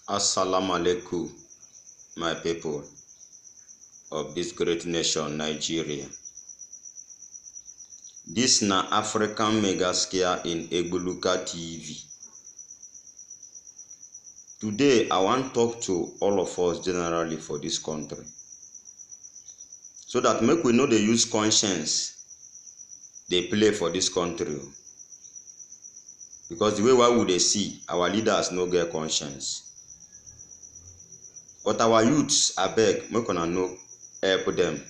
Assalamu alaikum, my people of this great nation, Nigeria. This na African mega scare in Egbuluka TV. Today, I want to talk to all of us generally for this country, so that make we know they use conscience they play for this country. Because the way why would they see our leaders no get conscience. But our youths, I beg, make una no help them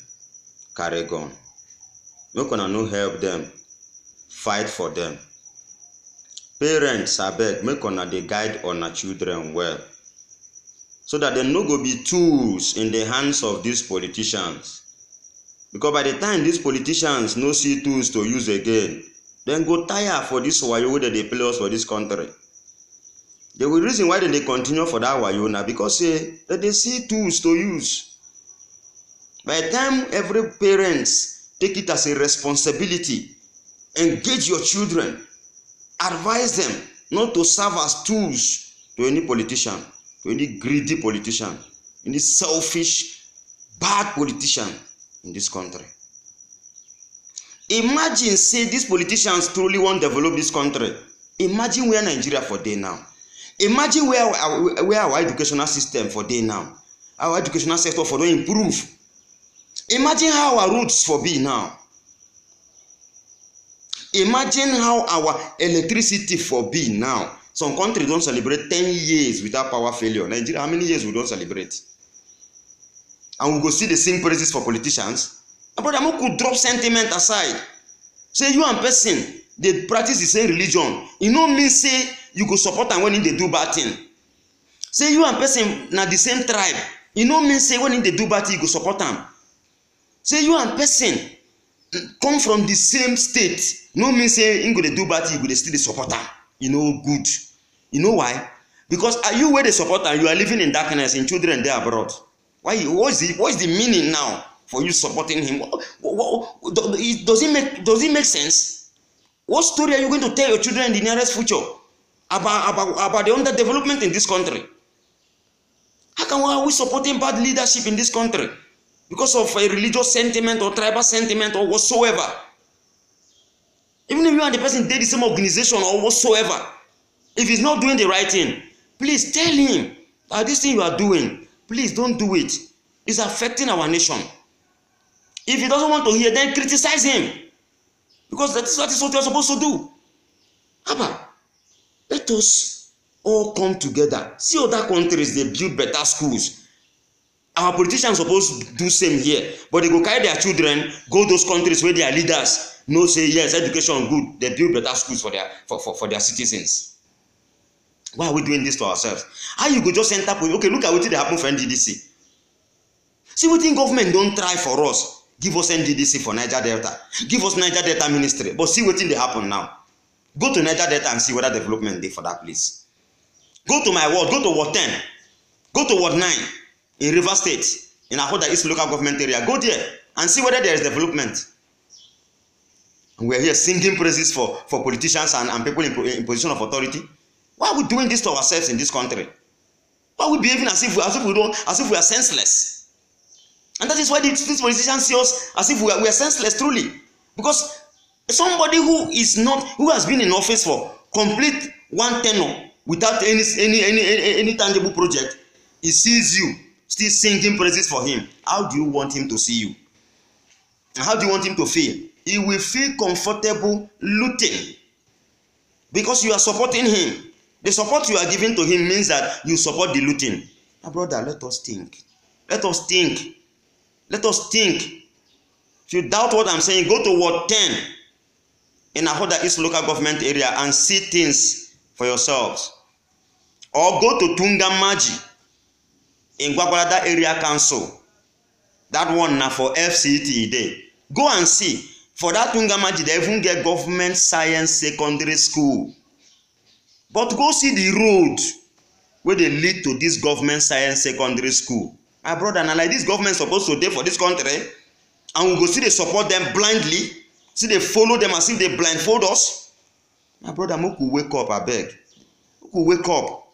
carry gun. Make una no help them fight for them. Parents, I beg, make una dey guide una children well, so that they no go be tools in the hands of these politicians. Because by the time these politicians no see tools to use again, then go tire for this wayo that they play us for this country. The reason why they continue for that wayo now because that they see tools to use. By the time every parents take it as a responsibility, engage your children, advise them not to serve as tools to any politician, to any greedy politician, any selfish, bad politician in this country. Imagine say these politicians truly want to develop this country. Imagine where Nigeria for day now. Imagine where our educational system for day now. Our educational sector for don't improve. Imagine how our roads for be now. Imagine how our electricity for be now. Some countries don't celebrate 10 years without power failure. Nigeria, how many years we don't celebrate? And we go see the same praises for politicians. But I could drop sentiment aside. Say you and person, they practice the same religion. You know me say you go support them when they do bad thing. Say you and person na the same tribe. You know me say when they do bad thing, you go support them. Say you and person come from the same state. You know me say you go they do bad thing, you go still support them. You know good. You know why? Because are you where they support them? You are living in darkness and children there abroad. Why? What is the meaning now for you supporting him? Does it make sense? What story are you going to tell your children in the nearest future about the underdevelopment in this country? How can we supporting bad leadership in this country because of a religious sentiment or tribal sentiment or whatsoever? Even if you and the person did the same organization or whatsoever, if he's not doing the right thing, please tell him that this thing you are doing, please don't do it. It's affecting our nation. If he doesn't want to hear, then criticize him. Because that is what you are supposed to do. Abba, let us all come together. See other countries, they build better schools. Our politicians are supposed to do same here. But they go carry their children, go those countries where their leaders know say, yes, education good. They build better schools for their citizens. Why are we doing this to ourselves? How you go just enter, okay, look at what they happen for NDDC. See what the government don't try for us. Give us NDDC for Niger Delta. Give us Niger Delta Ministry. But see what thing they happen now. Go to Niger Delta and see whether development there for that place. Go to my ward. Go to Ward 10. Go to Ward 9 in River State. In Ahoda East local government area. Go there and see whether there is development. And we're here singing praises for politicians and people in position of authority. Why are we doing this to ourselves in this country? Why are we behaving as if we are senseless? And that is why these politicians see us as if we are senseless truly. Because somebody who has been in office for complete one tenure without any tangible project, he sees you still singing praises for him. How do you want him to see you? And how do you want him to feel? He will feel comfortable looting because you are supporting him. The support you are giving to him means that you support the looting. My brother, let us think. Let us think. Let us think. If you doubt what I'm saying, go to Ward 10 in Ahoda East local government area and see things for yourselves. Or go to Tungamaji in Gwagwalada area council. That one now for FCT day. Go and see. For that Tungamaji, they even get government science secondary school. But go see the road where they lead to this government science secondary school. My brother, and like this government supposed to do for this country, and we go see they support them blindly, see they follow them as if they blindfold us. My brother, Moku wake up, I beg. Moku wake up.